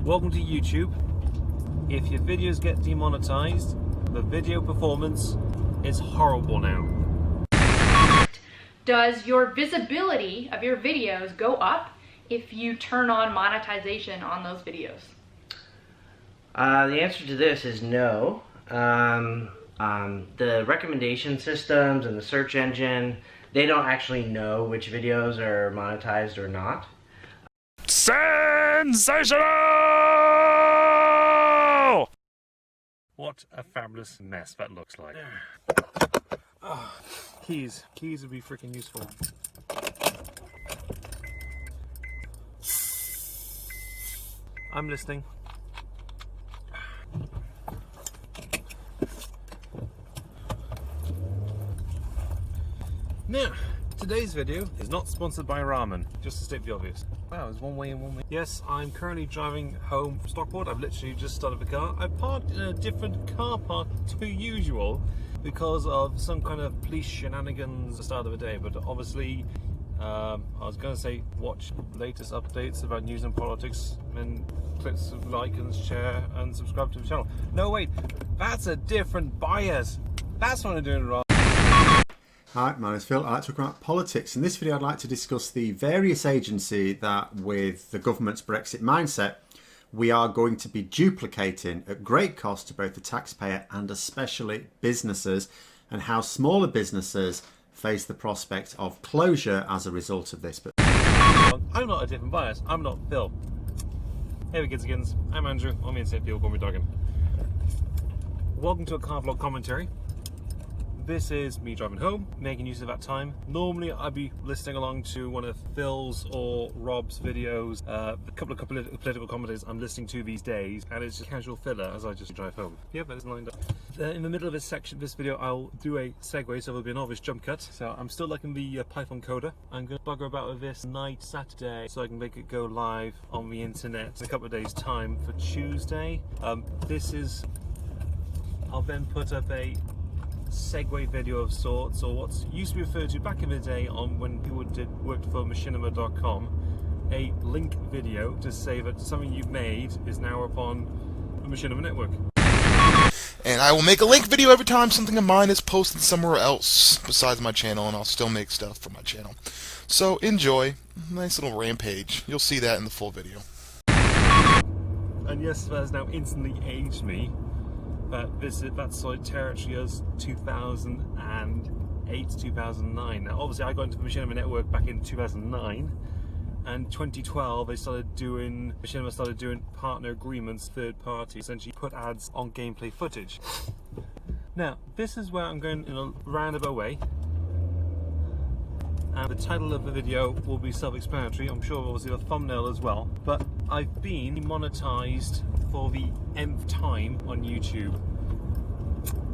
Welcome to YouTube. If your videos get demonetized, the video performance is horrible now. Does your visibility of your videos go up if you turn on monetization on those videos? The answer to this is no. The recommendation systems and the search engine, they don't actually know which videos are monetized or not. Sensational! What a fabulous mess that looks like. Oh, keys would be freaking useful. I'm listening. Now, today's video is not sponsored by ramen, just to state the obvious. Wow, it's one way and one way. Yes, I'm currently driving home from Stockport. I've literally just started the car. I parked in a different car park to usual because of some kind of police shenanigans at the start of the day, but obviously I was going to say watch latest updates about news and politics and click like and share and subscribe to the channel. No wait, that's a different bias. That's what I'm doing wrong. Hi, my name is Phil. I like to talk about politics. In this video I'd like to discuss the various agencies that, with the government's Brexit mindset, we are going to be duplicating at great cost to both the taxpayer and especially businesses, and how smaller businesses face the prospect of closure as a result of this. But I'm not a different bias. I'm not Phil. Hey there, kids again. I'm Andrew. I'm in St. Phil, BattleTag. Welcome to a car vlog commentary. This is me driving home, making use of that time. Normally I'd be listening along to one of Phil's or Rob's videos, a couple of political commentators I'm listening to these days, and it's just casual filler as I just drive home. Yeah, that is lined up. In the middle of this section of this video, I'll do a segue, so there'll be an obvious jump cut. So I'm still liking the Python coder. I'm going to bugger about with this night Saturday so I can make it go live on the internet in a couple of days' time for Tuesday. I'll then put up a segue video of sorts, or what's used to be referred to back in the day on when people worked for machinima.com, a link video to say that something you've made is now upon the Machinima network. And I will make a link video every time something of mine is posted somewhere else besides my channel, and I'll still make stuff for my channel. So enjoy. Nice little rampage. You'll see that in the full video. And yes, that has now instantly aged me. That solid territory as 2008, 2009. Now, obviously, I got into the Machinima network back in 2009, and 2012 Machinima started doing partner agreements, third party, essentially put ads on gameplay footage. Now, this is where I'm going in a roundabout way, and the title of the video will be self-explanatory. I'm sure obviously the thumbnail as well, but I've been demonetized for the nth time on YouTube,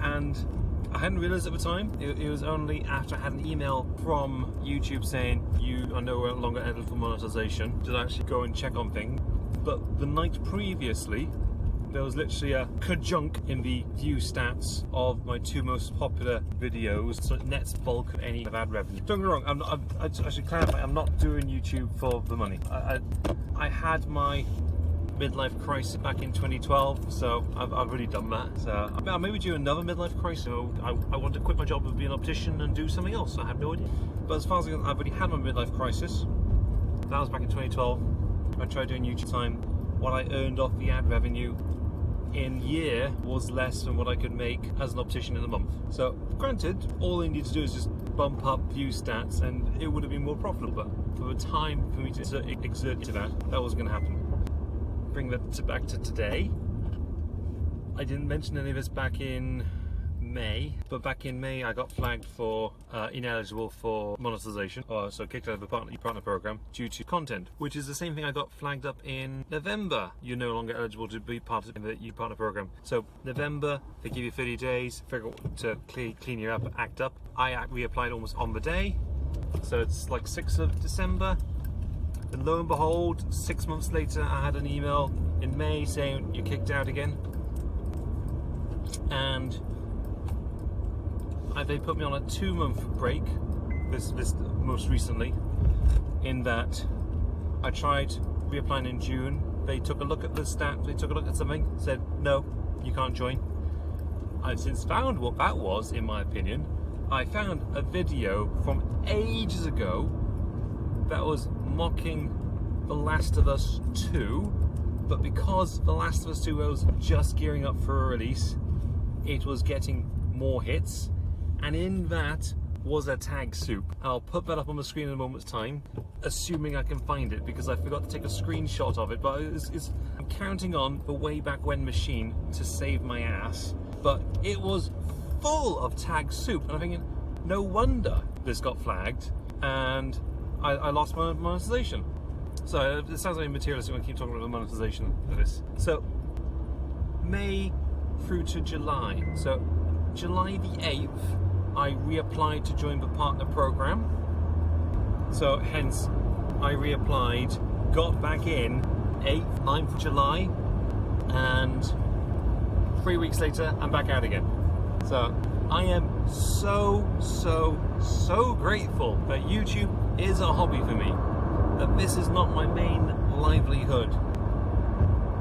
and I hadn't realized at the time. It was only after I had an email from YouTube saying you are no longer eligible for monetization did I actually go and check on things. But the night previously, there was literally a ka-junk in the view stats of my two most popular videos, so it nets bulk of any of ad revenue. Don't get me wrong, I should clarify, I'm not doing YouTube for the money. I had my midlife crisis back in 2012, so I've already done that. So I'll maybe do another midlife crisis. So I want to quit my job of being an optician and do something else. I have no idea. But as far as I've already had my midlife crisis. That was back in 2012. I tried doing YouTube time. What I earned off the ad revenue in year was less than what I could make as an optician in a month. So granted, all I need to do is just bump up view stats and it would have been more profitable, but for the time for me to exert to that wasn't going to happen. Bring that back to today. I didn't mention any of this back in May, but back in May I got flagged for ineligible for monetization, so kicked out of the partner program due to content, which is the same thing I got flagged up in November. You're no longer eligible to be part of the partner program. So November, they give you 30 days, figure out to clean you up, act up. I reapplied almost on the day, so it's like 6th of December. And lo and behold, 6 months later, I had an email in May saying you're kicked out again. And they put me on a 2-month break, this most recently, in that I tried reapplying in June, They took a look at the stats, they took a look at something, said, no, you can't join. I've since found what that was, in my opinion. I found a video from ages ago that was mocking The Last of Us 2, but because The Last of Us 2 was just gearing up for a release, it was getting more hits, and in that was a tag soup. I'll put that up on the screen in a moment's time, assuming I can find it, because I forgot to take a screenshot of it, but I'm counting on the way back when machine to save my ass. But it was full of tag soup, and I'm thinking, no wonder this got flagged, and I lost my monetization. So it sounds like materialistic when I keep talking about the monetization of this. So May through to July. So July the 8th, I reapplied to join the partner program. So hence, I reapplied, got back in 8th, 9th of July, and 3 weeks later, I'm back out again. So I am so grateful that YouTube is a hobby for me, that this is not my main livelihood.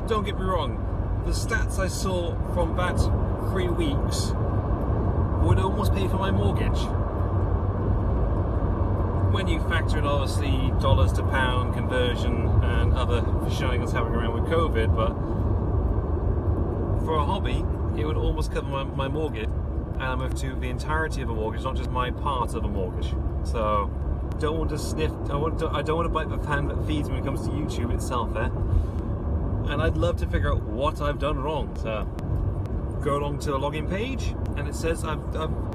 Don't get me wrong, the stats I saw from that 3 weeks would almost pay for my mortgage. When you factor in obviously dollars to pound conversion and other shenanigans happening around with COVID, but for a hobby, it would almost cover my mortgage, and I'm up to the entirety of a mortgage, not just my part of a mortgage. So, don't want to sniff, I don't want to bite the fan that feeds when it comes to YouTube itself there. And I'd love to figure out what I've done wrong. So, go along to the login page, and it says I've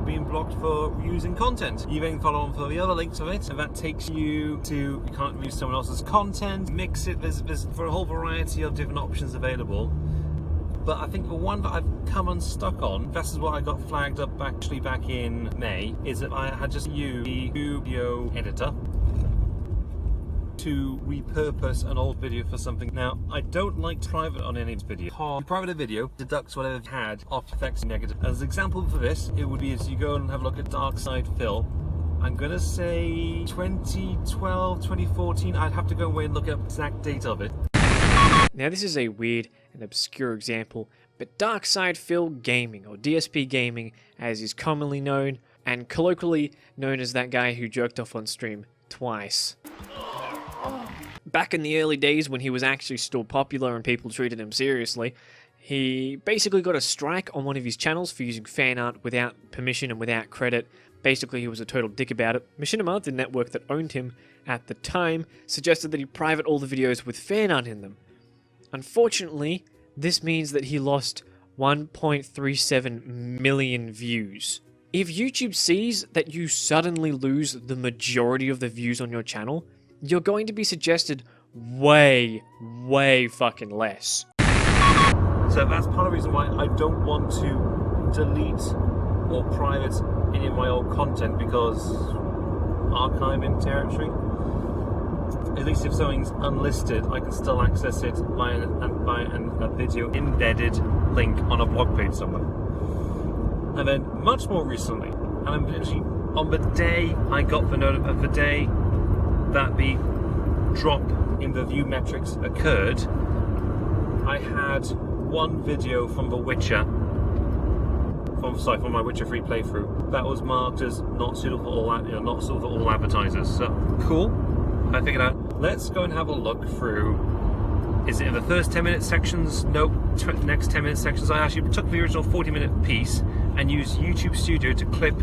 been blocked for using content. You then follow on for the other links of it, and that takes you to, you can't use someone else's content, mix it, there's for a whole variety of different options available. But I think the one that I've come unstuck on, this is what I got flagged up actually back in May, is that I had just used the video editor to repurpose an old video for something. Now, I don't like private on any video. Private a video deducts whatever it had off effects negative. As an example for this, it would be as you go and have a look at Dark Side Phil. I'm gonna say 2012, 2014. I'd have to go away and look up the exact date of it. Now this is a weird and obscure example, but Dark Side Phil Gaming, or DSP Gaming as is commonly known, and colloquially known as that guy who jerked off on stream twice. Back in the early days when he was actually still popular and people treated him seriously, he basically got a strike on one of his channels for using fan art without permission and without credit. Basically, he was a total dick about it. Machinima, the network that owned him at the time, suggested that he private all the videos with fan art in them. Unfortunately, this means that he lost 1.37 million views. If YouTube sees that you suddenly lose the majority of the views on your channel, you're going to be suggested way fucking less. So that's part of the reason why I don't want to delete or private any of my old content, because archiving territory. At least if something's unlisted, I can still access it by a video embedded link on a blog page somewhere. And then much more recently, and I'm literally on the day I got the note of the day that the drop in the view metrics occurred, I had one video from The Witcher, from my Witcher 3 playthrough, that was marked as not suitable for all, not suitable for all advertisers. So cool. I figured out, let's go and have a look through. Is it in the first 10-minute sections? Nope. Next 10-minute sections. I actually took the original 40-minute piece and used YouTube Studio to clip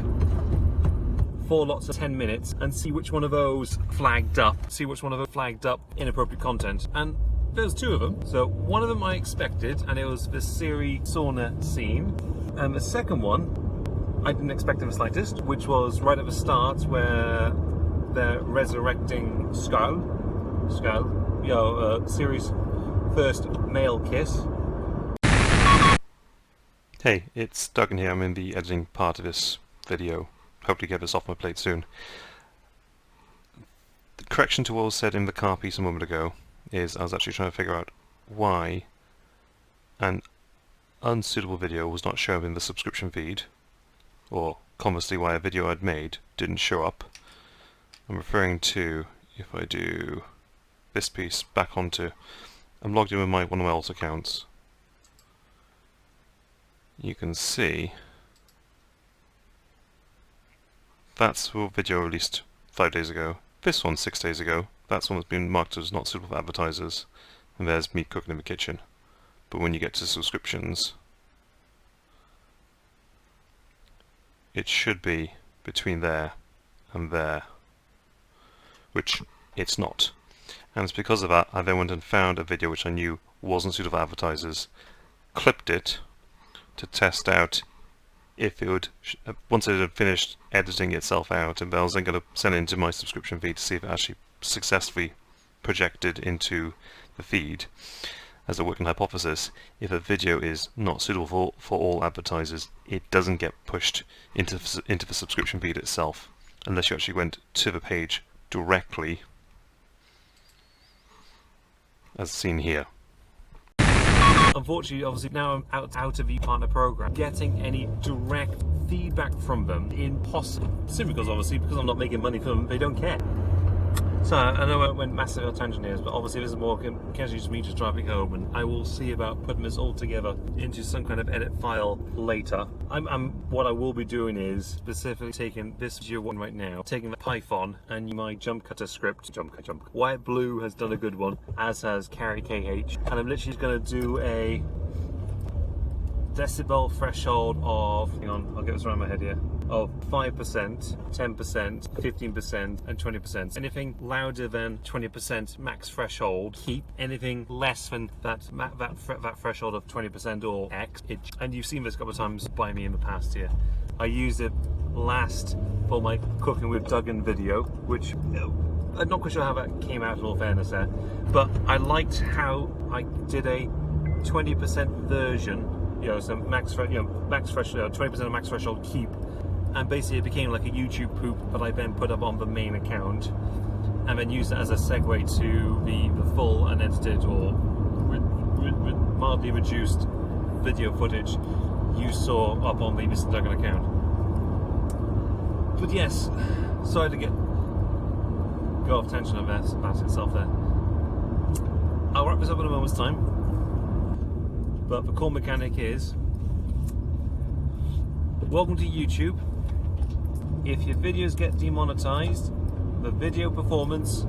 4 lots of 10 minutes and see which one of those flagged up. Inappropriate content. And there's 2 of them. So one of them I expected, and it was the Siri sauna scene. And the second one, I didn't expect in the slightest, which was right at the start where they're resurrecting Siri's first male kiss. Hey, it's Duggan here. I'm in the editing part of this video. Hope to get this off my plate soon. The correction to what was said in the car piece a moment ago is I was actually trying to figure out why an unsuitable video was not shown in the subscription feed, or conversely why a video I'd made didn't show up. I'm referring to, if I do this piece back onto I'm logged in with one of my alt accounts. You can see that's a video released 5 days ago. This one's 6 days ago. That's one that's been marked as not suitable for advertisers. And there's me cooking in the kitchen. But when you get to subscriptions, it should be between there and there, which it's not. And it's because of that I then went and found a video which I knew wasn't suitable for advertisers, clipped it to test out if it would, once it had finished editing itself out, and I was then going to send it into my subscription feed to see if it actually successfully projected into the feed as a working hypothesis. If a video is not suitable for all advertisers, it doesn't get pushed into the subscription feed itself, unless you actually went to the page directly, as seen here. Unfortunately, obviously now I'm out of the partner program, getting any direct feedback from them impossible. Simply because I'm not making money from them, they don't care. So I know I went massive on tangent here, but obviously this is more casually just me just driving home, and I will see about putting this all together into some kind of edit file later. What I will be doing is specifically taking this video one right now, taking the Python and my jump cutter script, White Blue has done a good one, as has Carrie KH, and I'm literally going to do a decibel threshold of, hang on, I'll get this around my head here, of 5%, 10%, 15%, and 20%. Anything louder than 20% max threshold, keep. Anything less than that threshold of 20% or X, and you've seen this a couple of times by me in the past here. I used it last for my Cooking with Dougan video, which I'm not quite sure how that came out in all fairness there, but I liked how I did a 20% version, so max threshold, 20% of max threshold keep, and basically it became like a YouTube poop that I then put up on the main account, and then used it as a segue to the full unedited or mildly reduced video footage you saw up on the Mr. Dougan account. But yes, sorry to go off tangent about itself there. I'll wrap this up in a moment's time. But the core mechanic is, welcome to YouTube. If your videos get demonetized, the video performance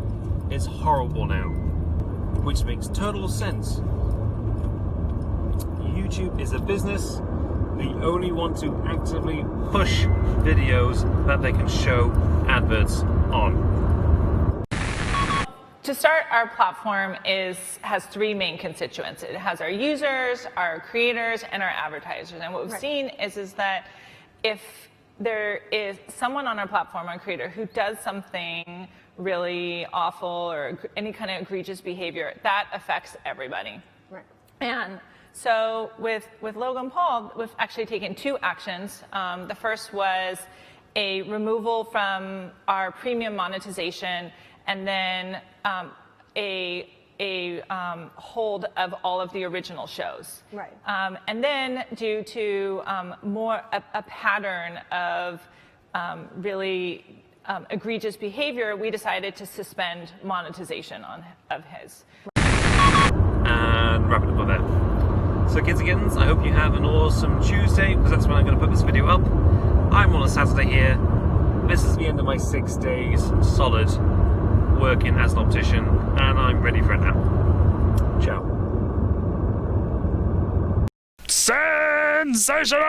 is horrible now, which makes total sense. YouTube is a business. They only want to actively push videos that they can show adverts on. To start, our platform has three main constituents. It has our users, our creators, and our advertisers. And what we've seen is that if there is someone on our platform, our creator, who does something really awful or any kind of egregious behavior, that affects everybody. Right. And so with Logan Paul, we've actually taken two actions. The first was a removal from our premium monetization, and then a hold of all of the original shows. Right. And then due to a pattern of really egregious behavior, we decided to suspend monetization of his. And wrap it up there. So kids and kittens, I hope you have an awesome Tuesday, because that's when I'm going to put this video up. I'm on a Saturday here. This is the end of my 6 days solid working as an optician, and I'm ready for it now. Ciao. Sensational!